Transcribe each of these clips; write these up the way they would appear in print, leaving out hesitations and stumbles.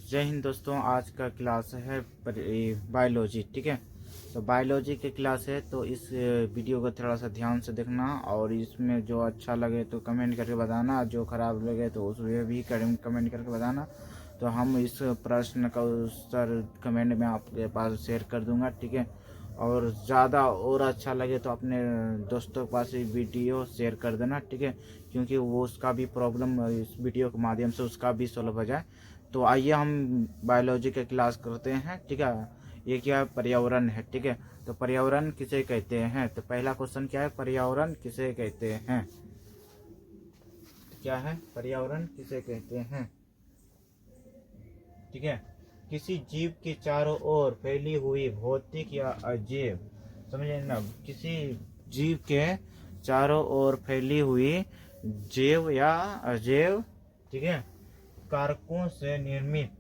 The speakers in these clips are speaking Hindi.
जय हिंद दोस्तों। आज का क्लास है बायोलॉजी। ठीक है, तो बायोलॉजी की क्लास है, तो इस वीडियो को थोड़ा सा ध्यान से देखना और इसमें जो अच्छा लगे तो कमेंट करके बताना, जो ख़राब लगे तो उसमें भी कमेंट करके बताना। तो हम इस प्रश्न का उत्तर कमेंट में आपके पास शेयर कर दूंगा। ठीक है, और ज़्यादा और अच्छा लगे तो अपने दोस्तों के पास ये वीडियो शेयर कर देना। ठीक है, क्योंकि वो उसका भी प्रॉब्लम इस वीडियो के माध्यम से उसका भी सॉल्व हो जाए। तो आइए हम बायोलॉजी के क्लास करते हैं। ठीक है, ये क्या है? पर्यावरण है। ठीक है, तो पर्यावरण किसे कहते हैं? तो पहला क्वेश्चन क्या है? पर्यावरण किसे कहते हैं? क्या है? पर्यावरण किसे कहते हैं? ठीक है, किसी जीव के चारों ओर फैली हुई भौतिक या अजैव, समझे ना, किसी जीव के चारों ओर फैली हुई जैव या अजैव, ठीक है, कारकों से निर्मित,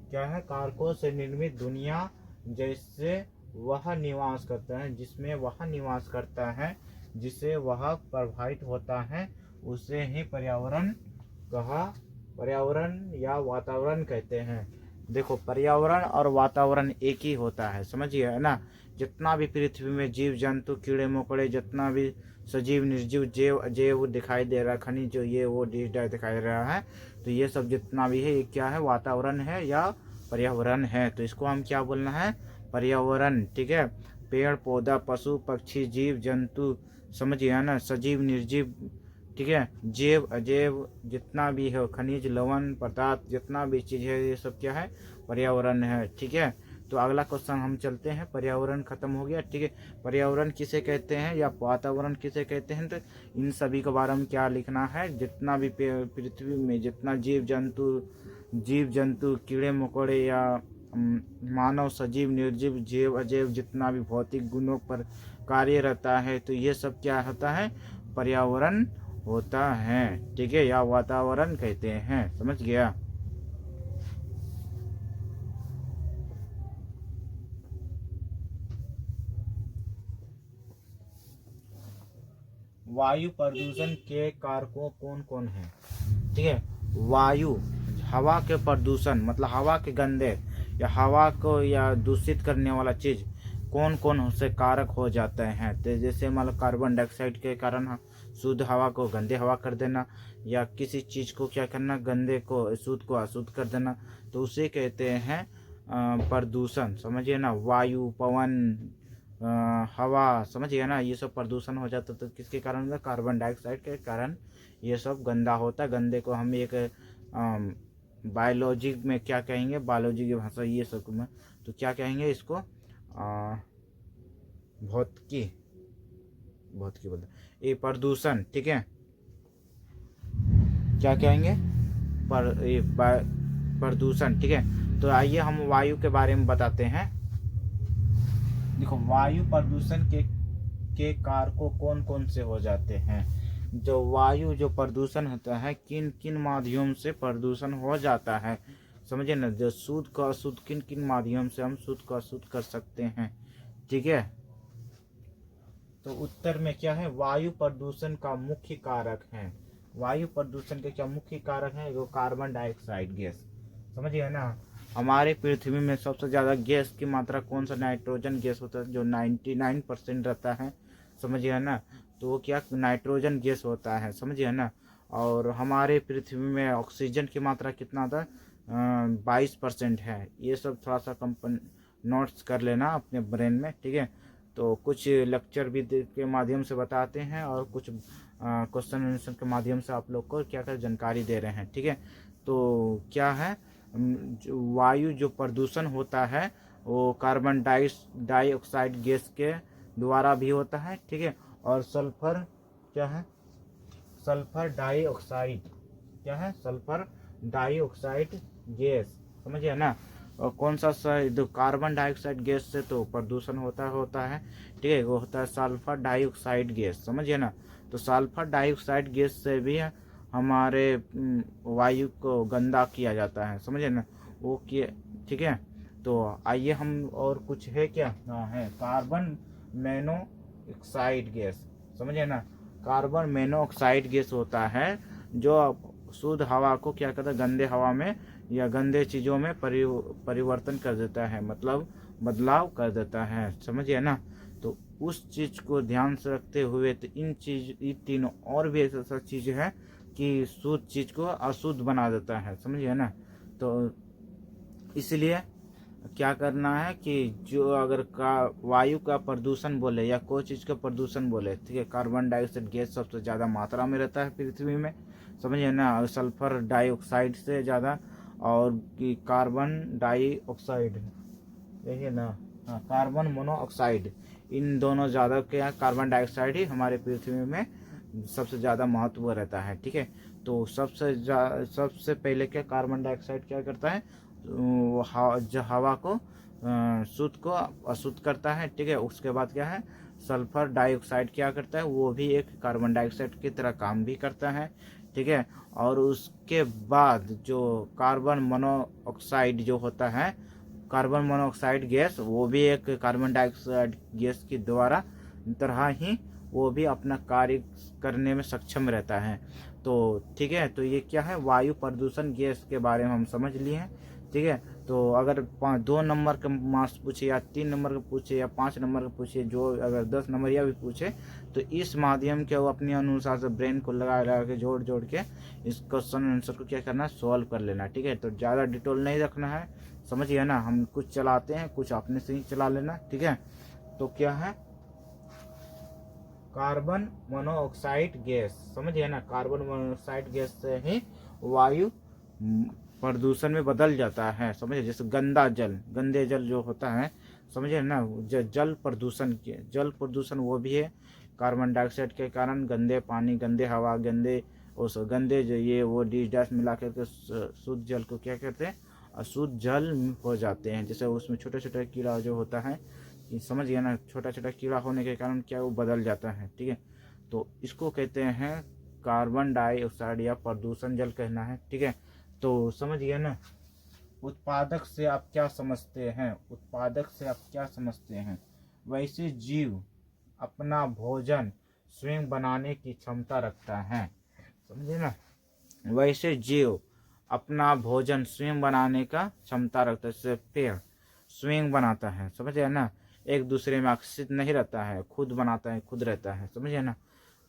क्या है? कारकों से निर्मित दुनिया जैसे वह निवास करता है, जिसमें वह निवास करता है, जिसे वह प्रभावित होता है, उसे ही पर्यावरण या वातावरण कहते हैं। देखो, पर्यावरण और वातावरण एक ही होता है, समझिए, है ना। जितना भी पृथ्वी में जीव जंतु कीड़े मकोड़े, जितना भी सजीव निर्जीव जैव अजैव दिखाई दे रहा है, खनिज जो ये वो दिखाई दे रहा है, तो ये सब जितना भी है ये क्या है? वातावरण है या पर्यावरण है। तो इसको हम क्या बोलना है? पर्यावरण। ठीक है, पेड़ पौधा पशु पक्षी जीव जंतु, समझिए ना, सजीव निर्जीव, ठीक है, जैव अजैव जितना भी है, खनिज लवण पदार्थ जितना भी चीज़ है, ये सब क्या है? पर्यावरण है। ठीक है, तो अगला क्वेश्चन हम चलते हैं। पर्यावरण खत्म हो गया। ठीक है, पर्यावरण किसे कहते हैं या वातावरण किसे कहते हैं? तो इन सभी के बारे में क्या लिखना है? जितना भी पृथ्वी में जितना जीव जंतु कीड़े मकोड़े या मानव सजीव निर्जीव जैव अजैव जितना भी भौतिक गुणों पर कार्य रहता है, तो ये सब क्या होता है? पर्यावरण होता है। ठीक है, या वातावरण कहते हैं। समझ गया? वायु प्रदूषण के कारकों कौन कौन है? ठीक है, वायु, हवा के प्रदूषण मतलब हवा के गंदे या हवा को या दूषित करने वाला चीज कौन कौन से कारक हो जाते हैं? तो जैसे मान लो कार्बन डाइऑक्साइड के कारण शुद्ध हवा को गंदे हवा कर देना, या किसी चीज को क्या करना? गंदे को शुद्ध को अशुद्ध कर देना, तो उसे कहते हैं प्रदूषण। समझिए ना, वायु पवन हवा, समझिए ना, ये सब प्रदूषण हो जाता तो किसके कारण होता? कार्बन डाइऑक्साइड के कारण ये सब गंदा होता है। गंदे को हम एक बायोलॉजी में क्या कहेंगे? बायोलॉजी की भाषा ये सब में तो क्या कहेंगे इसको? भौतिकी भौतिकी बोलते ये प्रदूषण। ठीक है, क्या कहेंगे? प्रदूषण। ठीक है, तो आइए हम वायु के बारे में बताते हैं। देखो, वायु प्रदूषण के कारकों कौन कौन से हो जाते हैं? जो वायु जो प्रदूषण होता है, किन किन माध्यम से प्रदूषण हो जाता है? समझे ना, जो शुद्ध का अशुद्ध किन किन माध्यम से हम शुद्ध का अशुद्ध कर सकते हैं। ठीक है, तो उत्तर में क्या है? वायु प्रदूषण का मुख्य कारक है। वायु प्रदूषण के क्या मुख्य कारक है? वो कार्बन डाइऑक्साइड गैस। समझिए ना, हमारे पृथ्वी में सबसे ज़्यादा गैस की मात्रा कौन सा? नाइट्रोजन गैस होता है, जो 99% रहता है। समझिए ना, तो वो क्या? नाइट्रोजन गैस होता है। समझिए ना, और हमारे पृथ्वी में ऑक्सीजन की मात्रा कितना होता है? 22% है। ये सब थोड़ा सा नोट्स कर लेना अपने ब्रेन में। ठीक है, तो कुछ लेक्चर भी के माध्यम से बताते हैं और कुछ क्वेश्चन आंसर के माध्यम से आप लोग को क्या कर जानकारी दे रहे हैं। ठीक है, तो क्या है? वायु जो प्रदूषण होता है वो कार्बन डाइऑक्साइड गैस के द्वारा भी होता है। ठीक है, और सल्फर, क्या है? सल्फर डाइऑक्साइड, क्या है? Sulphur dioxide gas. समझिए ना, और कौन सा जो कार्बन डाइऑक्साइड गैस से तो प्रदूषण होता है। ठीक है, वो होता है सल्फर डाइऑक्साइड गैस। समझिए ना, तो सल्फर डाइऑक्साइड गैस से भी हमारे वायु को गंदा किया जाता है। समझिए ना, वो किए। ठीक है, तो आइए हम और कुछ है क्या? हाँ है, कार्बन मोनोऑक्साइड गैस। समझिए ना, कार्बन मोनोऑक्साइड गैस होता है जो शुद्ध हवा को क्या करता है? गंदे हवा में या गंदे चीज़ों में परिवर्तन कर देता है, मतलब बदलाव कर देता है, समझिए ना। तो उस चीज़ को ध्यान से रखते हुए तो इन तीनों और भी ऐसा चीज़ है कि शुद्ध चीज़ को अशुद्ध बना देता है, समझिए ना। तो इसलिए क्या करना है कि जो अगर वायु का प्रदूषण बोले या कोई चीज़ का प्रदूषण बोले, ठीक है, कार्बन डाइऑक्साइड गैस सबसे ज़्यादा मात्रा में रहता है पृथ्वी में, समझिए ना, सल्फर डाइऑक्साइड से ज़्यादा, और कि कार्बन डाइऑक्साइड, यही है ना, हाँ, कार्बन मोनोऑक्साइड, इन दोनों ज़्यादा क्या, कार्बन डाइऑक्साइड ही हमारे पृथ्वी में सबसे ज़्यादा महत्व रहता है, ठीक है। तो सबसे पहले क्या कार्बन डाइऑक्साइड क्या करता है, हवा को शुद्ध को अशुद्ध करता है, ठीक है। उसके बाद क्या है, सल्फर डाइऑक्साइड क्या करता है, वो भी एक कार्बन डाइऑक्साइड की तरह काम भी करता है, ठीक है। और उसके बाद जो कार्बन मोनोऑक्साइड जो होता है, कार्बन मोनोऑक्साइड गैस, वो भी एक कार्बन डाइऑक्साइड गैस की द्वारा तरह ही वो भी अपना कार्य करने में सक्षम रहता है। तो ठीक है, तो ये क्या है, वायु प्रदूषण गैस के बारे में हम समझ लिए हैं, ठीक है। तो अगर 2 नंबर का मार्क्स पूछे या 3 नंबर का पूछे या 5 नंबर का पूछे, जो अगर 10 नंबर या भी पूछे, तो इस माध्यम के वो अपने अनुसार से ब्रेन को लगा लगा के जोड़ जोड़ के इस क्वेश्चन आंसर को क्या करना, सॉल्व कर लेना, ठीक है। तो ज़्यादा डिटेल नहीं रखना है, समझिए ना। हम कुछ चलाते हैं, कुछ अपने से ही चला लेना, ठीक है। तो क्या है, कार्बन मोनोऑक्साइड गैस, समझिए ना, कार्बन मोनोऑक्साइड गैस से ही वायु प्रदूषण में बदल जाता है, समझिए। जैसे गंदे जल जो होता है, समझिए ना, जल प्रदूषण वो भी है कार्बन डाइऑक्साइड के कारण। गंदे पानी, गंदे हवा, गंदे जो ये वो डैश मिला करके शुद्ध जल को क्या कहते हैं, अशुद्ध जल हो जाते हैं। जैसे उसमें छोटे छोटे कीड़ा जो होता है, समझिए ना, छोटा छोटा कीड़ा होने के कारण क्या वो बदल जाता है, ठीक है। तो इसको कहते हैं कार्बन डाइऑक्साइड या प्रदूषण जल कहना है, ठीक है। तो समझिए ना, उत्पादक से आप क्या समझते हैं, वैसे जीव अपना भोजन स्वयं बनाने की क्षमता रखता है, समझिए ना। वैसे जीव अपना भोजन स्वयं बनाने का क्षमता रखता है, जैसे पेड़ स्वयं बनाता है, समझिए ना, एक दूसरे में आकर्षित नहीं रहता है, खुद बनाता है, खुद रहता है, समझिए ना।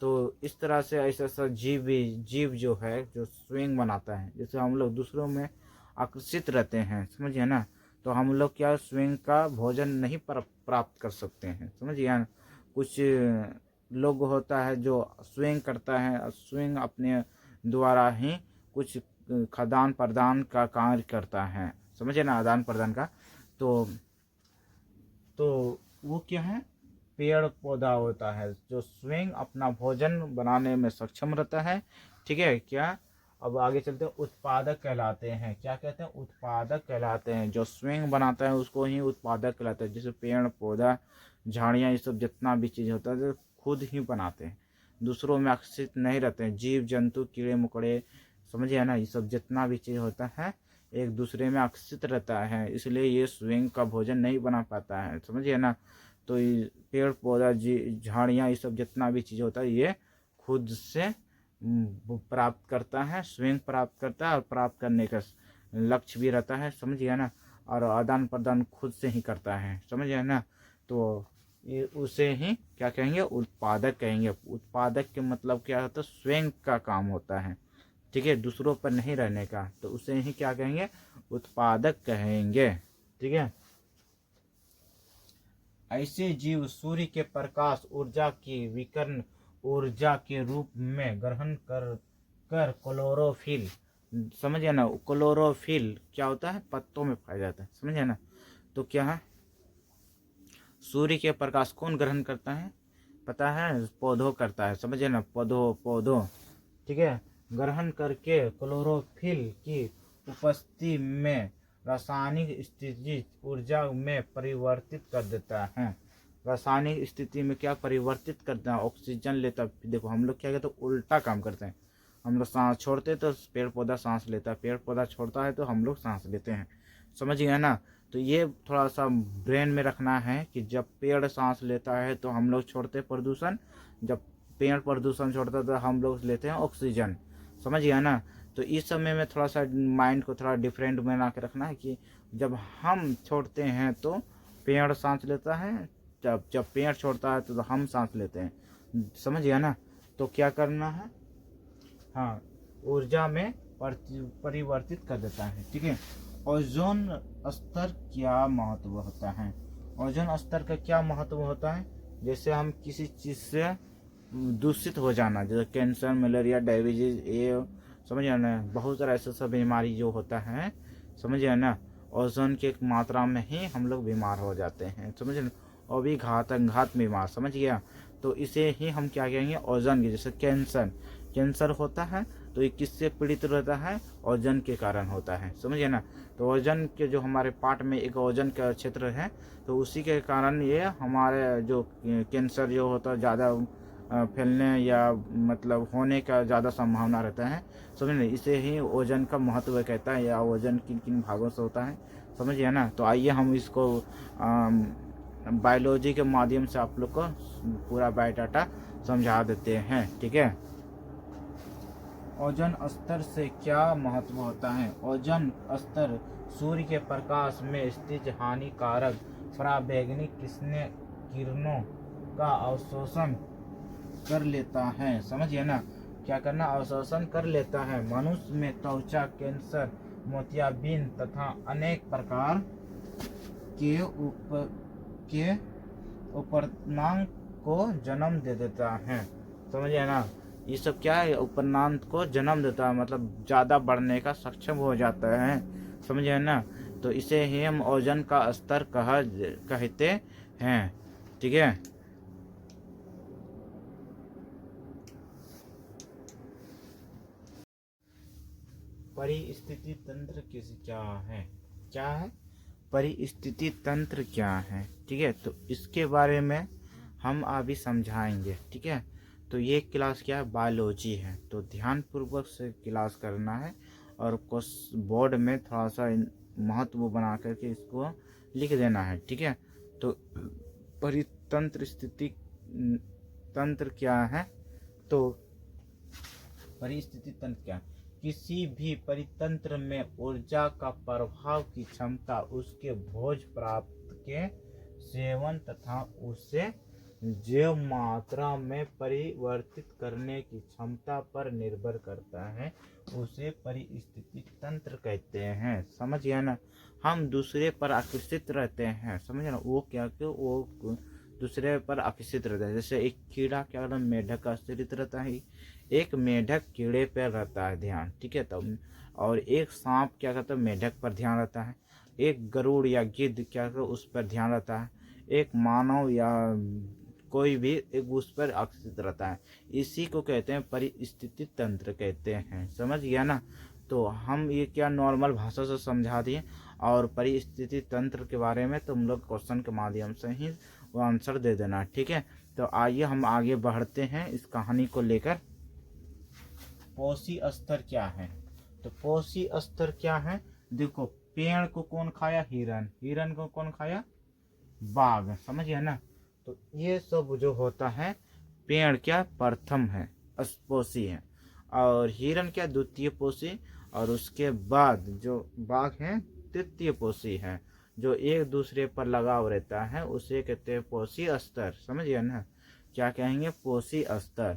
तो इस तरह से ऐसा जीव जो है, जो स्वयं बनाता है, जैसे हम लोग दूसरों में आकर्षित रहते हैं, समझिए ना। तो हम लोग क्या स्वयं का भोजन नहीं प्राप्त कर सकते हैं, समझिए ना। कुछ लोग होता है जो स्वयं करता है, स्वयं अपने द्वारा ही कुछ खाद्यान्न प्रदान का कार्य करता है, समझिए ना, आदान प्रदान का। तो वो क्या है, पेड़ पौधा होता है जो स्वयं अपना भोजन बनाने में सक्षम रहता है, ठीक है। क्या, अब आगे चलते हैं, उत्पादक कहलाते हैं, क्या कहते हैं, उत्पादक कहलाते हैं। जो स्वयं बनाता है उसको ही उत्पादक कहलाता है। जैसे पेड़ पौधा, झाड़ियाँ, ये सब जितना भी चीज़ होता है तो खुद ही बनाते हैं, दूसरों में आकर्षित नहीं रहते हैं। जीव जंतु, कीड़े मकोड़े, समझिए ना, ये सब जितना भी चीज़ होता है एक दूसरे में आकर्षित रहता है, इसलिए ये स्वयं का भोजन नहीं बना पाता है, समझिए ना। तो ये पेड़ पौधा, झाड़ियाँ, ये सब जितना भी चीज़ होता है ये खुद से प्राप्त करता है, स्वयं प्राप्त करता है, और प्राप्त करने का लक्ष्य भी रहता है, समझिए ना। और आदान प्रदान खुद से ही करता है, समझिए ना। तो ये उसे ही क्या कहेंगे, उत्पादक कहेंगे। उत्पादक के मतलब क्या होता है, स्वयं का काम होता है, ठीक है, दूसरों पर नहीं रहने का, तो उसे ही क्या कहेंगे, उत्पादक कहेंगे, ठीक है। ऐसे जीव सूर्य के प्रकाश ऊर्जा की विकिरण ऊर्जा के रूप में ग्रहण कर क्लोरोफिल, समझिए ना, क्लोरोफिल क्या होता है, पत्तों में पाया जाता है, समझिए ना। तो क्या है, सूर्य के प्रकाश कौन ग्रहण करता है, पता है, पौधों करता है, समझिए ना, पौधों, ठीक है, ग्रहण करके क्लोरोफिल की उपस्थिति में रासायनिक स्थिति ऊर्जा में परिवर्तित कर देता है। रासायनिक स्थिति में क्या परिवर्तित करता है, ऑक्सीजन लेता है। देखो हम लोग क्या कहते हैं, उल्टा काम करते हैं। हम लोग सांस छोड़ते हैं तो पेड़ पौधा सांस लेता है, पेड़ पौधा छोड़ता है तो हम लोग सांस लेते हैं, समझिए ना। तो ये थोड़ा सा ब्रेन में रखना है कि जब पेड़ सांस लेता है तो हम लोग छोड़ते प्रदूषण, जब पेड़ प्रदूषण छोड़ता है तो हम लोग लेते हैं ऑक्सीजन, समझिए ना। तो इस समय में थोड़ा सा माइंड को थोड़ा डिफरेंट बना के रखना है कि जब हम छोड़ते हैं तो पेड़ सांस लेता है, जब जब पेड़ छोड़ता है तो हम सांस लेते हैं। समझ गया ना? तो क्या करना है, हाँ, ऊर्जा में परिवर्तित कर देता है। ठीक है। ओजोन स्तर क्या महत्व होता है? ओजोन स्तर का क्या महत्व होता है? जैसे हम किसी चीज़ से दूषित हो जाना, जैसे कैंसर, मलेरिया, डायबिटीज, ये समझिए ना, बहुत सारा ऐसा सब बीमारी जो होता है, समझिए ना, ओजोन की मात्रा में ही हम लोग बीमार हो जाते हैं, समझिए ना, और भी घात बीमार, समझ गया? तो इसे ही हम क्या कहेंगे, ओजोन की। जैसे कैंसर होता है तो ये किससे पीड़ित रहता है? ओजोन के कारण होता है, समझिए ना। तो ओजोन के जो हमारे पार्ट में एक ओजोन का क्षेत्र है, तो उसी के कारण ये हमारे जो कैंसर जो होता है ज़्यादा फैलने या मतलब होने का ज़्यादा संभावना रहता है, समझिए। इसे ही ओजोन का महत्व कहता है, या ओजोन किन किन भागों से होता है, समझिए ना। तो आइए हम इसको बायोलॉजी के माध्यम से आप लोग को पूरा बायोडाटा समझा देते हैं। ठीक है। ओजोन स्तर से क्या महत्व होता है? ओजोन स्तर सूर्य के प्रकाश में स्थित हानिकारक पराबैंगनी किरणों का अवशोषण कर लेता है, समझिए ना। क्या करना? अवशोषण कर लेता है। मनुष्य में त्वचा कैंसर, मोतियाबिंद तथा अनेक प्रकार के उपनांग को जन्म दे देता है, समझिए ना। ये सब क्या है? उपनांग को जन्म देता है, मतलब ज़्यादा बढ़ने का सक्षम हो जाता है, समझिए ना। तो इसे ही हम ओजोन का स्तर कहते हैं। ठीक है। परिस्थिति तंत्र क्या है? परिस्थिति तंत्र क्या है? ठीक है। तो इसके बारे में हम अभी समझाएंगे। ठीक है। तो ये क्लास क्या है? बायोलॉजी है। तो ध्यान पूर्वक से क्लास करना है और बोर्ड में थोड़ा सा महत्व बना करके इसको लिख देना है। ठीक है। तो परितंत्र स्थिति तंत्र क्या है? तो परिस्थिति तंत्र क्या है? किसी भी परितंत्र में ऊर्जा का प्रभाव की क्षमता उसके भोज प्राप्त के सेवन तथा उसे जैव मात्रा में परिवर्तित करने की क्षमता पर निर्भर करता है। उसे परिस्थिति तंत्र कहते हैं, समझ गया ना। हम दूसरे पर आकर्षित रहते हैं, समझ ना। वो क्या कि वो दूसरे पर आकर्षित रहता है। जैसे एक कीड़ा क्या करता है? मेढक आश्रित रहता है, एक मेढक कीड़े पर रहता है ध्यान। ठीक है। तब और एक सांप क्या करता है? मेढक पर ध्यान रहता है। एक गरुड़ या गिद्ध क्या करता है? उस पर ध्यान रहता है। एक मानव या कोई भी एक उस पर आकर्षित रहता है। इसी को कहते हैं परिस्थिति तंत्र कहते हैं, समझ गया ना। तो हम ये क्या नॉर्मल भाषा से समझा दिए, और परिस्थिति तंत्र के बारे में तुम लोग क्वेश्चन के माध्यम से ही वो आंसर दे देना। ठीक है। तो आइए हम आगे बढ़ते हैं इस कहानी को लेकर। पोषी स्तर क्या है? तो पोषी स्तर क्या है? देखो, पेड़ को कौन खाया? हिरन। हिरन को कौन खाया? बाघ, समझिए ना। तो ये सब जो होता है, पेड़ क्या प्रथम है, पोषी है, और हिरन क्या द्वितीय पोषी, और उसके बाद जो बाघ है तृतीय पोषी है। जो एक दूसरे पर लगाव रहता है उसे कहते हैं पोषी स्तर, समझिए ना। क्या कहेंगे? पोषी स्तर,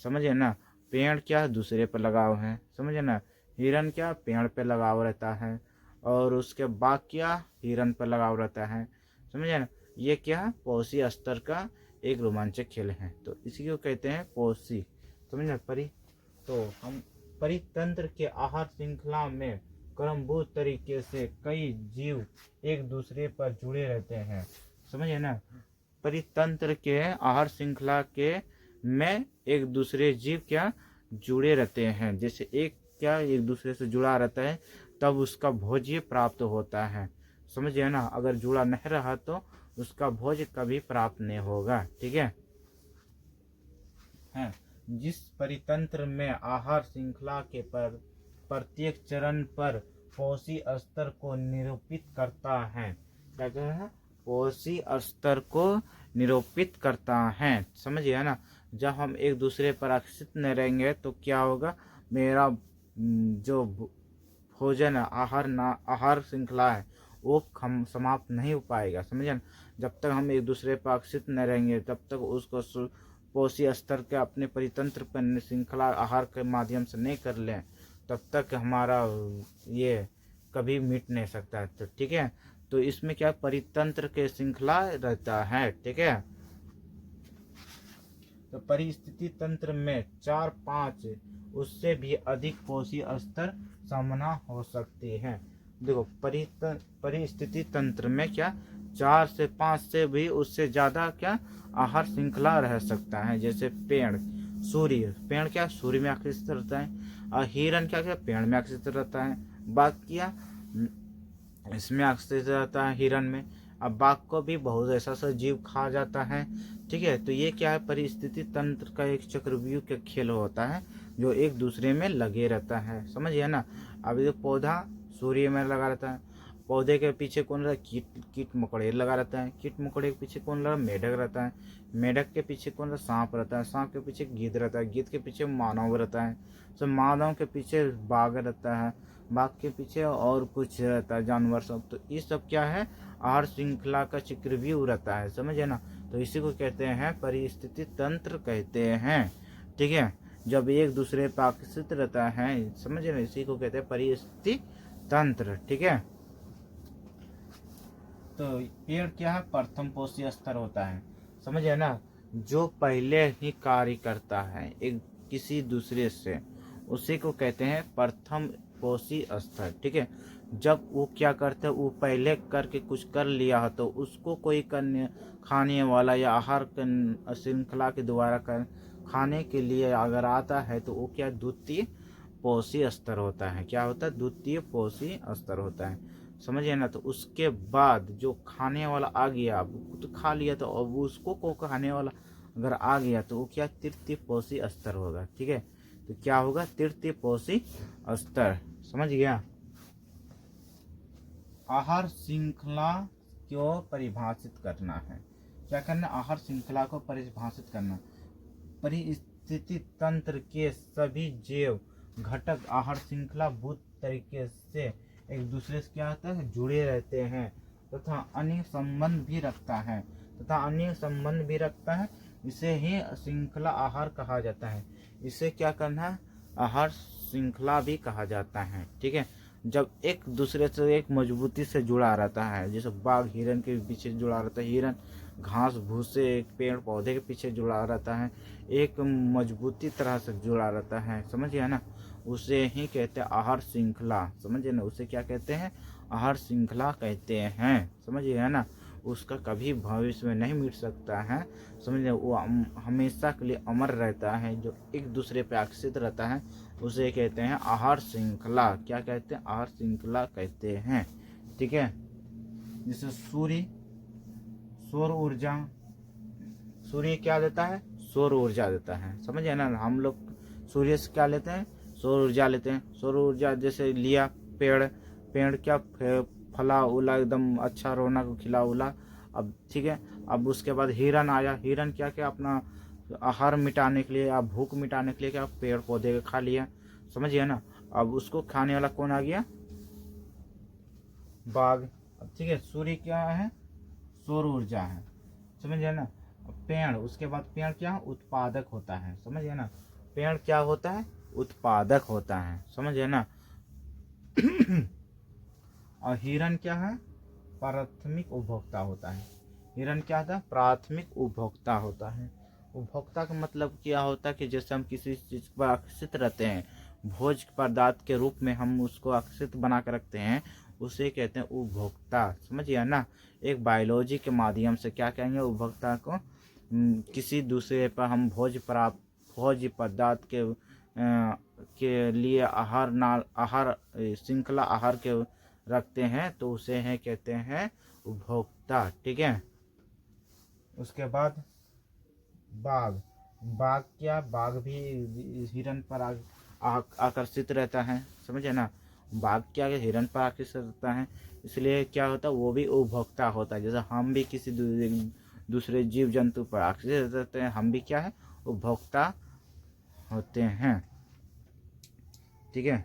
समझिए ना। पेड़ क्या दूसरे पर लगाव है, समझिए ना। हिरन क्या पेड़ पर लगाव रहता है, और उसके बाघ क्या हिरन पर लगाव रहता है, समझिए ना। ये क्या पोषी स्तर का एक रोमांचक खेल है। तो इसी को कहते हैं पोषी, समझिए ना। तो हम परितंत्र के आहार श्रृंखला में क्रमबद्ध तरीके से कई जीव एक दूसरे पर जुड़े रहते हैं, समझिए ना। परितंत्र के आहार श्रृंखला के में एक दूसरे जीव क्या जुड़े रहते हैं। जैसे एक क्या एक दूसरे से जुड़ा रहता है तब उसका भोज्य प्राप्त होता है, समझिए ना। अगर जुड़ा नहीं रहा तो उसका भोज कभी प्राप्त नहीं होगा। ठीक है। जिस परितंत्र में आहार श्रृंखला के प्रत्येक चरण पर पोषी स्तर को निरूपित करता है, क्या कहते हैं? पोषी स्तर को निरूपित करता है, समझिए ना। जब हम एक दूसरे पर आकर्षित नहीं रहेंगे तो क्या होगा? मेरा जो भोजन आहार श्रृंखला है वो समाप्त नहीं हो पाएगा, समझे ना। जब तक हम एक दूसरे पर आकर्षित न रहेंगे तब तक उसको पोषी स्तर के अपने परितंत्र पर श्रृंखला आहार के माध्यम से नहीं कर लें तब तक हमारा ये कभी मिट नहीं सकता है। तो ठीक है, तो इसमें क्या परितंत्र के श्रृंखला रहता है, ठीक है। तो परिस्थिति तंत्र में 4-5 उससे भी अधिक पोषी स्तर सामना हो सकते हैं। देखो परिस्थिति तंत्र में क्या 4 से 5 से भी उससे ज्यादा क्या आहार श्रृंखला रह सकता है। जैसे पेड़ पेड़ क्या सूर्य में आकर्षित रहता है, और हिरण क्या क्या पेड़ में आकर्षित रहता है, बाघ क्या इसमें आकर्षित रहता है हिरण में। अब बाघ को भी बहुत ऐसा जीव खा जाता है, ठीक है। तो ये क्या है परिस्थिति तंत्र का एक चक्रव्यूह का खेल होता है जो एक दूसरे में लगे रहता है, समझिए ना। अब ये पौधा सूर्य में लगा रहता है, पौधे के पीछे कौन रहता है कीट मकोड़े लगा रहता है, कीट मकोड़े के पीछे कौन रहता है मेढक रहता है, मेढक के पीछे कौन रहता है सांप रहता है, सांप के पीछे गिद्ध रहता है, गिद्ध के पीछे मानव रहता है, तो मानव के पीछे बाघ रहता है, बाघ के पीछे और कुछ रहता है जानवर सब। तो ये सब क्या है आहार श्रृंखला का चक्रव्यूह रहता है, समझे ना। तो इसी को कहते हैं परिस्थिति तंत्र कहते हैं, ठीक है। जब एक दूसरे पर आकर्षित रहता है, समझे ना, इसी को कहते हैं परिस्थिति तंत्र, ठीक है। तो पेड़ क्या है प्रथम पोषी स्तर होता है, समझे ना, जो पहले ही कार्य करता है एक किसी दूसरे से, उसी को कहते हैं प्रथम पोषी स्तर, ठीक है। जब वो क्या करते हैं वो पहले करके कुछ कर लिया है तो उसको कोई खाने वाला या आहार श्रृंखला के द्वारा खाने के लिए अगर आता है तो वो क्या द्वितीय पोषी स्तर होता है। क्या होता है द्वितीय पोषी स्तर होता है, समझिए ना। तो उसके बाद जो खाने वाला आ गया तो खा लिया, तो अब उसको को खाने वाला अगर आ गया तो वो क्या तृतीय पोषी स्तर होगा, ठीक है। तो क्या होगा तृतीय पोषी स्तर, समझ गया। आहार श्रृंखला को परिभाषित करना है, क्या करना आहार श्रृंखला को परिभाषित करना। परिस्थिति तंत्र के सभी जैव घटक आहार श्रृंखला भूत तरीके से एक दूसरे से क्या होता है जुड़े रहते हैं तथा अन्य संबंध भी रखता है, इसे ही श्रृंखला आहार कहा जाता है। इसे क्या करना है आहार श्रृंखला भी कहा जाता है, ठीक है। जब एक दूसरे से एक मजबूती से जुड़ा रहता है, जैसे बाघ हिरण के पीछे जुड़ा रहता है, हिरण घास भूसे एक पेड़ पौधे के पीछे जुड़ा रहता है, एक मजबूती तरह से जुड़ा रहता है, समझिए ना, उसे ही कहते हैं आहार श्रृंखला, समझिए ना, उसे क्या कहते हैं आहार श्रृंखला कहते हैं, समझिए ना। उसका कभी भविष्य में नहीं मिट सकता है, समझिए, वो हमेशा के लिए अमर रहता है। जो एक दूसरे पे आकर्षित रहता है उसे कहते हैं आहार श्रृंखला, क्या कहते हैं आहार श्रृंखला कहते हैं, ठीक है। जैसे सौर ऊर्जा, सूर्य क्या देता है सौर ऊर्जा देता है, समझिए ना। हम लोग सूर्य से क्या लेते हैं सौर ऊर्जा लेते हैं। सौर ऊर्जा जैसे लिया पेड़ क्या फला उला एकदम अच्छा रौनक खिला उला, अब ठीक है। अब उसके बाद हिरण आया, हिरण क्या क्या अपना आहार मिटाने के लिए या भूख मिटाने के लिए क्या पेड़ पौधे खा लिया, समझिए ना। अब उसको खाने वाला कौन आ गया बाघ, ठीक है। सूर्य क्या है सौर ऊर्जा है, समझिए ना। पेड़ उसके बाद पेड़ क्या उत्पादक होता है, समझिए ना, पेड़ क्या होता है उत्पादक होता है, समझिए ना। और हिरण क्या है प्राथमिक उपभोक्ता होता है, हिरण क्या होता है प्राथमिक उपभोक्ता होता है। उपभोक्ता का मतलब क्या होता है कि जैसे हम किसी चीज पर आकर्षित रहते हैं, भोज पदार्थ के रूप में हम उसको आकर्षित बना कर रखते हैं, उसे कहते हैं उपभोक्ता, समझिए ना। एक बायोलॉजी के माध्यम से क्या कहेंगे उपभोक्ता को, किसी दूसरे पर हम भोज पदार्थ के लिए आहार श्रृंखला आहार के रखते हैं तो उसे है कहते हैं उपभोक्ता, ठीक है। उसके बाद बाघ भी हिरण पर आकर्षित रहता है, समझे ना। बाघ क्या हिरण पर आकर्षित रहता है, इसलिए क्या होता है वो भी उपभोक्ता होता है। जैसे हम भी किसी दूसरे जीव जंतु पर आकर्षित रहते हैं, हम भी क्या है उपभोक्ता होते हैं। ठीक है।